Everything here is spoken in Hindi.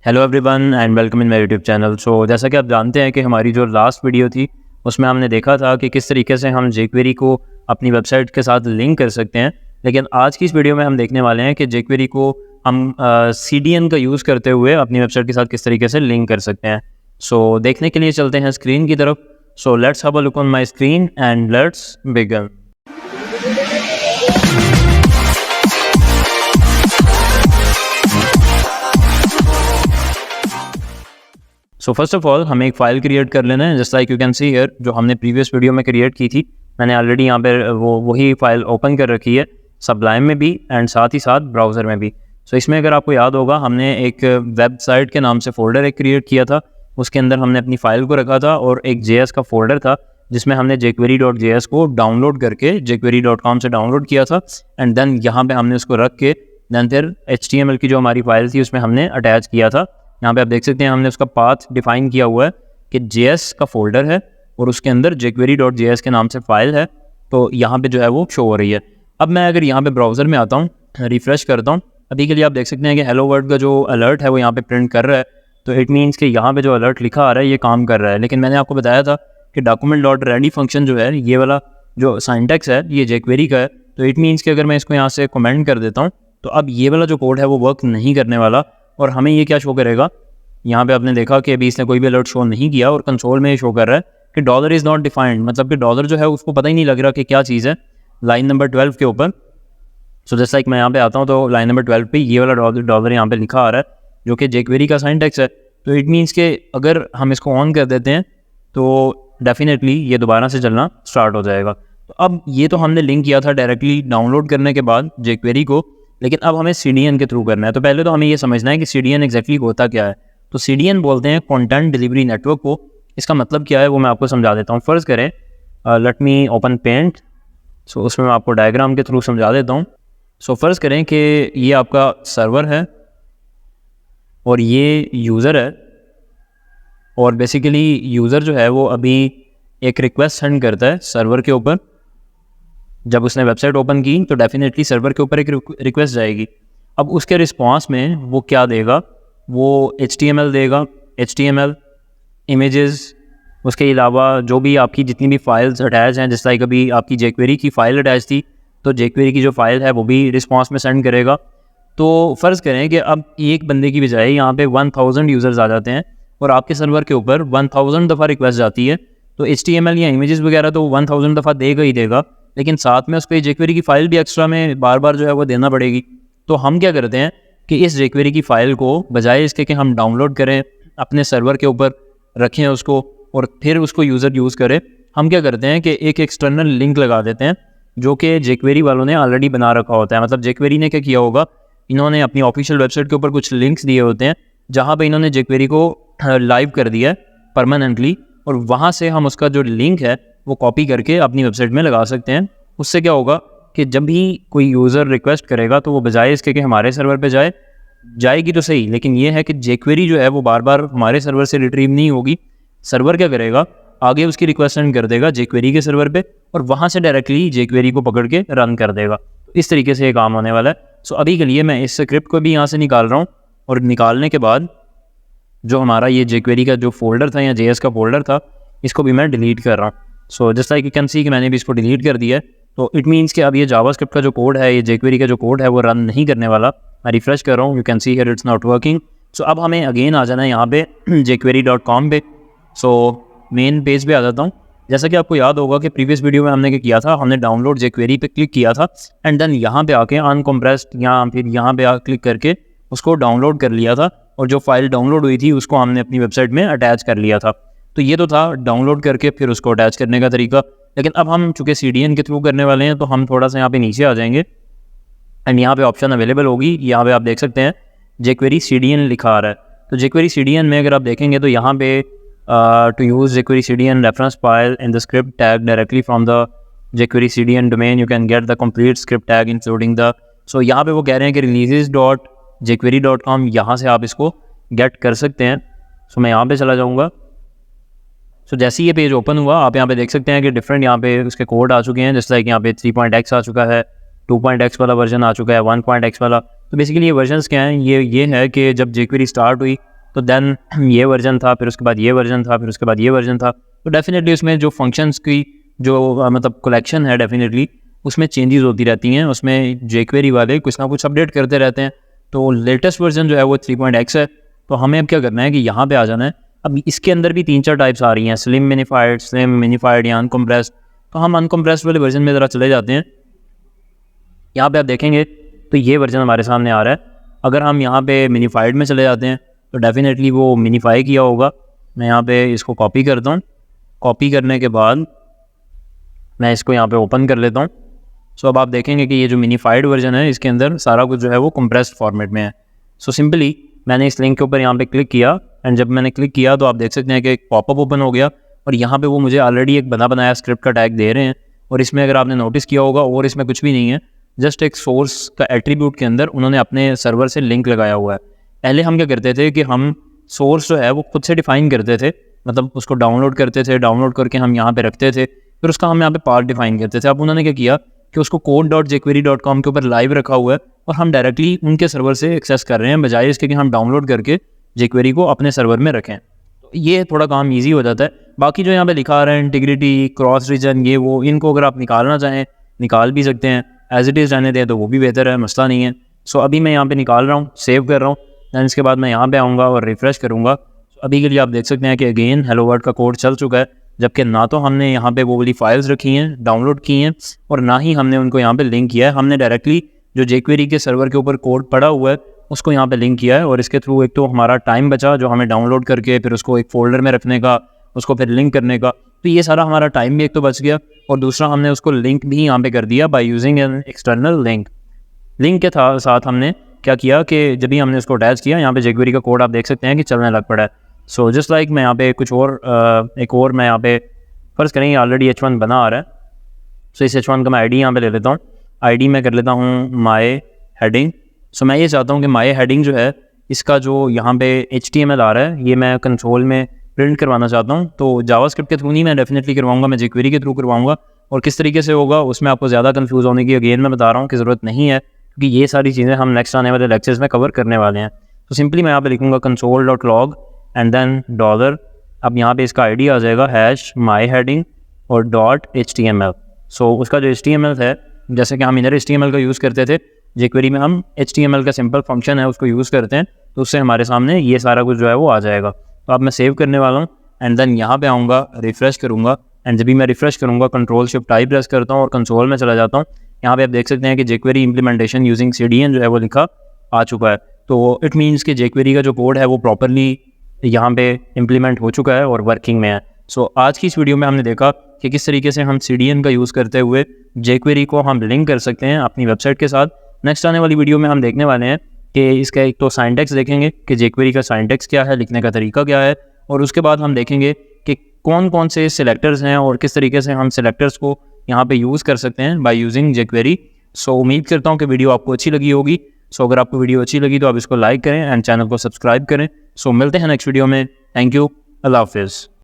Hello everyone and welcome in my YouTube channel. So जैसा कि आप जानते हैं कि हमारी जो लास्ट वीडियो थी उसमें हमने देखा था कि किस तरीके से हम jQuery को अपनी वेबसाइट के साथ लिंक कर सकते हैं। लेकिन आज की इस वीडियो में हम देखने वाले हैं कि jQuery को हम CDN का यूज़ करते हुए अपनी वेबसाइट के साथ किस तरीके से लिंक कर सकते हैं। सो देखने के लिए चलते हैं स्क्रीन की तरफ। So let's have a look on my screen and let's begin. So first of all हमें एक फ़ाइल क्रिएट कर लेना है, just like you can see here, जो हमने प्रीवियस वीडियो में क्रिएट की थी। मैंने ऑलरेडी यहाँ पे वही फ़ाइल ओपन कर रखी है, सबलाइम में भी एंड साथ ही साथ ब्राउज़र में भी। सो इसमें अगर आपको याद होगा, हमने एक वेबसाइट के नाम से फ़ोल्डर एक क्रिएट किया था, उसके अंदर हमने अपनी फ़ाइल को रखा था और एक JS का फ़ोल्डर था जिसमें हमने jQuery.js को डाउनलोड करके jQuery.com से डाउनलोड किया था एंड देन यहाँ पे हमने उसको रख के देन फिर HTML की जो हमारी फ़ाइल थी उसमें हमने अटैच किया था। यहाँ पे आप देख सकते हैं हमने उसका पाथ डिफाइन किया हुआ है कि JS का फोल्डर है और उसके अंदर jQuery.js के नाम से फाइल है, तो यहाँ पे जो है वो शो हो रही है। अब मैं अगर यहाँ पे ब्राउज़र में आता हूँ, रिफ़्रेश करता हूँ, अभी के लिए आप देख सकते हैं कि हेलो वर्ल्ड का जो अलर्ट है वो यहाँ पे प्रिंट कर रहा है। तो इट मीन्स कि यहाँ पे जो अलर्ट लिखा आ रहा है ये काम कर रहा है। लेकिन मैंने आपको बताया था कि document.ready फंक्शन जो है, ये वाला जो सिंटैक्स है ये jQuery का है। तो इट मीन्स कि अगर मैं इसको यहाँ से कमेंट कर देता हूँ तो अब ये वाला जो कोड है वो वर्क नहीं करने वाला और हमें ये क्या शो करेगा, यहाँ पे आपने देखा कि अभी इसने कोई भी अलर्ट शो नहीं किया और कंसोल में ये शो कर रहा है कि डॉलर इज़ नॉट डिफाइंड, मतलब कि डॉलर जो है उसको पता ही नहीं लग रहा कि क्या चीज़ है लाइन नंबर 12 के ऊपर। सो जैसा कि मैं यहाँ पे आता हूँ तो लाइन नंबर 12 पे ये वाला डॉलर यहाँ पे लिखा आ रहा है जो कि jQuery का सिंटैक्स है। तो इट मीन्स कि अगर हम इसको ऑन कर देते हैं तो डेफिनेटली ये दोबारा से चलना स्टार्ट हो जाएगा। तो अब ये तो हमने लिंक किया था डायरेक्टली डाउनलोड करने के बाद jQuery को, लेकिन अब हमें CDN के थ्रू करना है। तो पहले तो हमें ये समझना है कि CDN एग्जैक्टली होता क्या है। तो CDN बोलते हैं कंटेंट डिलीवरी नेटवर्क को। इसका मतलब क्या है वो मैं आपको समझा देता हूँ। फ़र्ज़ करें, लेट मी ओपन पेंट। सो उसमें मैं आपको डायग्राम के थ्रू समझा देता हूँ। सो फ़र्ज़ करें कि ये आपका सर्वर है और ये यूज़र है और बेसिकली यूज़र जो है वो अभी एक रिक्वेस्ट सेंड करता है सर्वर के ऊपर। जब उसने वेबसाइट ओपन की तो डेफिनेटली सर्वर के ऊपर एक रिक्वेस्ट जाएगी। अब उसके रिस्पॉन्स में वो क्या देगा, वो HTML देगा, HTML इमेजेस, उसके अलावा जो भी आपकी जितनी भी फाइल्स अटैच हैं, जैसे लाइक अभी आपकी jQuery की फ़ाइल अटैच थी तो jQuery की जो फाइल है वो भी रिस्पॉन्स में सेंड करेगा। तो फ़र्ज़ करें कि अब एक बंदे की बजाय यहाँ पे 1000 यूज़र्स आ जाते हैं और आपके सर्वर के ऊपर 1000 दफ़ा रिक्वेस्ट जाती है। तो HTML या इमेजेस वगैरह तो 1000 दफ़ा देगा ही देगा, लेकिन साथ में उसको jQuery की फ़ाइल भी एक्स्ट्रा में बार बार जो है वो देना पड़ेगी। तो हम क्या करते हैं कि इस jQuery की फ़ाइल को बजाय इसके कि हम डाउनलोड करें, अपने सर्वर के ऊपर रखें उसको और फिर उसको यूज़र यूज़ करे, हम क्या करते हैं कि एक एक्सटर्नल लिंक लगा देते हैं जो कि jQuery वालों ने ऑलरेडी बना रखा होता है। मतलब jQuery ने क्या किया होगा, इन्होंने अपनी ऑफिशियल वेबसाइट के ऊपर कुछ लिंक्स दिए होते हैं जहाँ पे इन्होंने jQuery को लाइव कर दिया है परमानेंटली, और वहाँ से हम उसका जो लिंक है वो कॉपी करके अपनी वेबसाइट में लगा सकते हैं। उससे क्या होगा कि जब भी कोई यूज़र रिक्वेस्ट करेगा तो वो बजाय इसके कि हमारे सर्वर पे जाएगी तो सही, लेकिन ये है कि jQuery जो है वो बार बार हमारे सर्वर से रिट्रीव नहीं होगी। सर्वर क्या करेगा, आगे उसकी रिक्वेस्ट सेंड कर देगा jQuery के सर्वर पे और वहाँ से डायरेक्टली jQuery को पकड़ के रन कर देगा। तो इस तरीके से ये काम होने वाला है। सो अभी के लिए मैं इस स्क्रिप्ट को भी यहाँ से निकाल रहा हूँ और निकालने के बाद जो हमारा ये jQuery का जो फोल्डर था या JS का फोल्डर था इसको भी मैं डिलीट कर रहा हूँ। So just like you can सी कि मैंने भी इसको डिलीट कर दिया है। तो इट मीन्स कि अब ये जावास्क्रिप्ट का जो कोड है, ये jQuery का जो कोड है वो रन नहीं करने वाला। मैं रिफ्रेश कर रहा हूँ, you can see here it's not working. So अब हमें अगेन आ जाना है यहाँ पे jQuery.com पे। सो मेन पेज पे आ जाता हूँ। जैसा कि आपको याद होगा कि प्रीवियस वीडियो में हमने क्या किया था, हमने डाउनलोड jQuery पे क्लिक किया था एंड देन यहाँ पे आके अनकम्प्रेस्ड या फिर यहाँ पे क्लिक करके उसको डाउनलोड कर लिया था और जो फाइल डाउनलोड हुई थी उसको हमने अपनी वेबसाइट में अटैच कर लिया था। तो ये तो था डाउनलोड करके फिर उसको अटैच करने का तरीका। लेकिन अब हम चूँकि CDN के थ्रू करने वाले हैं तो हम थोड़ा सा यहाँ पे नीचे आ जाएंगे एंड यहाँ पे ऑप्शन अवेलेबल होगी। यहाँ पे आप देख सकते हैं jQuery CDN लिखा आ रहा है। तो jQuery CDN में अगर आप देखेंगे तो यहाँ पे to use jQuery CDN reference file in the script tag directly from the jQuery CDN domain you can get the complete script tag including the। so यहाँ पे वो कह रहे हैं कि releases.jQuery.com, यहाँ से आप इसको गेट कर सकते हैं। सो मैं यहाँ पे चला जाऊँगा। सो जैसे ही ये पेज ओपन हुआ आप यहाँ पे देख सकते हैं कि डिफरेंट यहाँ पे उसके कोड आ चुके हैं। जैसे लाइक यहाँ पे 3.x आ चुका है, 2.x वाला वर्जन आ चुका है, 1.x वाला। तो बेसिकली ये वर्जन्स क्या हैं, ये है कि जब jQuery स्टार्ट हुई तो देन ये वर्जन था, फिर उसके बाद ये वर्जन था, फिर उसके बाद ये वर्जन था। तो डेफिनेटली उसमें जो फंक्शंस की जो मतलब कलेक्शन है डेफिनेटली उसमें चेंजेस होती रहती हैं, उसमें jQuery वाले कुछ ना कुछ अपडेट करते रहते हैं। तो लेटेस्ट वर्जन जो है वो 3.x है। तो हमें अब क्या करना है कि यहाँ पे आ जाना है। अब इसके अंदर भी 3-4 टाइप्स आ रही हैं, स्लिम मिनीफाइड या अनकम्प्रेस्ड। तो हम अनकम्प्रेस्ड वाले वर्जन में ज़रा चले जाते हैं। यहाँ पे आप देखेंगे तो ये वर्जन हमारे सामने आ रहा है। अगर हम यहाँ पे मिनीफाइड में चले जाते हैं तो डेफिनेटली वो मिनीफाई किया होगा। मैं यहाँ पे इसको कॉपी करता हूँ। कॉपी करने के बाद मैं इसको यहाँ पे ओपन कर लेता हूँ। सो अब आप देखेंगे कि ये जो मिनीफाइड वर्जन है इसके अंदर सारा कुछ जो है वो कंप्रेस्ड फॉर्मेट में है। सो सिंपली मैंने इस लिंक के ऊपर यहाँ पे क्लिक किया एंड जब मैंने क्लिक किया तो आप देख सकते हैं कि एक पॉपअप ओपन हो गया और यहाँ पे वो मुझे ऑलरेडी एक बना बनाया स्क्रिप्ट का टैग दे रहे हैं। और इसमें अगर आपने नोटिस किया होगा और इसमें कुछ भी नहीं है, जस्ट एक सोर्स का एट्रीब्यूट के अंदर उन्होंने अपने सर्वर से लिंक लगाया हुआ है। पहले हम क्या करते थे कि हम सोर्स जो है वो खुद से डिफाइन करते थे, मतलब उसको डाउनलोड करते थे, डाउनलोड करके हम यहाँ पे रखते थे, फिर उसका हम यहाँ पे पार्ट डिफाइन करते थे। अब उन्होंने क्या किया कि उसको code.jquery.com के ऊपर लाइव रखा हुआ है और हम डायरेक्टली उनके सर्वर से एक्सेस कर रहे हैं, बजाय इसके कि हम डाउनलोड करके jQuery को अपने सर्वर में रखें। तो ये थोड़ा काम ईजी हो जाता है। बाकी जो यहाँ पे लिखा आ रहा है इंटीग्रिटी, क्रॉस रीजन, ये वो, इनको अगर आप निकालना चाहें निकाल भी सकते हैं, एज इट इज़ रहने दें तो वो भी बेहतर है, मसला नहीं है। सो अभी मैं यहाँ पे निकाल रहा हूँ, सेव कर रहा हूँ, दैन इसके बाद मैं यहाँ पे आऊँगा और रिफ़्रेश करूँगा। अभी के लिए आप देख सकते हैं कि अगेन हेलो वर्ल्ड का कोड चल चुका है, जबकि ना तो हमने यहाँ पे वो वाली फाइल्स रखी हैं, डाउनलोड की हैं, और ना ही हमने उनको यहाँ पे लिंक किया है। हमने डायरेक्टली जो jQuery के सर्वर के ऊपर कोड पड़ा हुआ है उसको यहाँ पे लिंक किया है, और इसके थ्रू एक तो हमारा टाइम बचा जो हमें डाउनलोड करके फिर उसको एक फ़ोल्डर में रखने का, उसको फिर लिंक करने का। तो ये सारा हमारा टाइम भी एक तो बच गया, और दूसरा हमने उसको लिंक भी यहाँ पे कर दिया by using an external link. Link के साथ हमने क्या किया कि जब भी हमने उसको अटैच किया, यहाँ पे jQuery का कोड आप देख सकते हैं कि चलने लग पड़ा है। सो जस्ट लाइक मैं यहाँ पे कुछ और एक और मैं यहाँ पे फ़र्ज़ करेंगे ऑलरेडी H1 बना आ रहा है। सो इस H1 का मैं ID यहाँ पे ले लेता हूँ। ID में कर लेता हूँ माई हेडिंग। सो मैं ये चाहता हूँ कि माई हेडिंग जो है इसका जो यहाँ पे HTML आ रहा है ये मैं कंसोल में प्रिंट करवाना चाहता हूँ। तो जावास्क्रिप्ट के थ्रू नहीं, मैं डेफिनेटली करवाऊँगा, मैं jQuery के थ्रू करवाऊँगा। और किस तरीके से होगा उसमें आपको ज़्यादा कंफ्यूज होने की अगेन मैं बता रहा हूँ कि ज़रूरत नहीं है, क्योंकि ये सारी चीज़ें हम नेक्स्ट आने वाले लेक्चर्स में कवर करने वाले हैं। तो सिंपली मैं यहाँ पे लिखूँगा console.log एंड देन $। अब यहाँ पे इसका ID आ जाएगा #myheading और .html। सो उसका जो HTML है, जैसे कि हम इनर HTML का यूज़ करते थे, jQuery में हम HTML का सिंपल फंक्शन है उसको यूज़ करते हैं, तो उससे हमारे सामने ये सारा कुछ जो है वो आ जाएगा। तो अब मैं सेव करने वाला हूँ एंड देन यहाँ पे आऊँगा, रिफ़्रेश करूँगा, एंड जब भी मैं रिफ़्रेश करूँगा Ctrl+Shift+I प्रेस करता हूँ और कंसोल में चला जाता हूँ। यहाँ पे आप देख सकते हैं कि jQuery इम्प्लीमेंटेशन यूजिंग CDN जो है वो लिखा आ चुका है। तो इट मीन्स कि jQuery का जो कोड है वो प्रॉपरली यहाँ पे इम्प्लीमेंट हो चुका है और वर्किंग में है। सो आज की इस वीडियो में हमने देखा कि किस तरीके से हम CDN का यूज़ करते हुए jQuery को हम लिंक कर सकते हैं अपनी वेबसाइट के साथ। नेक्स्ट आने वाली वीडियो में हम देखने वाले हैं कि इसका एक तो सिंटैक्स देखेंगे कि jQuery का सिंटैक्स क्या है, लिखने का तरीका क्या है, और उसके बाद हम देखेंगे कि कौन कौन से सिलेक्टर्स हैं और किस तरीके से हम सिलेक्टर्स को यहाँ पे यूज़ कर सकते हैं बाय यूजिंग jQuery। सो उम्मीद करता हूँ कि वीडियो आपको अच्छी लगी होगी। सो अगर आपको वीडियो अच्छी लगी तो आप इसको लाइक करें एंड चैनल को सब्सक्राइब करें। सो मिलते हैं नेक्स्ट वीडियो में। थैंक यू, अल्लाह हाफिज़।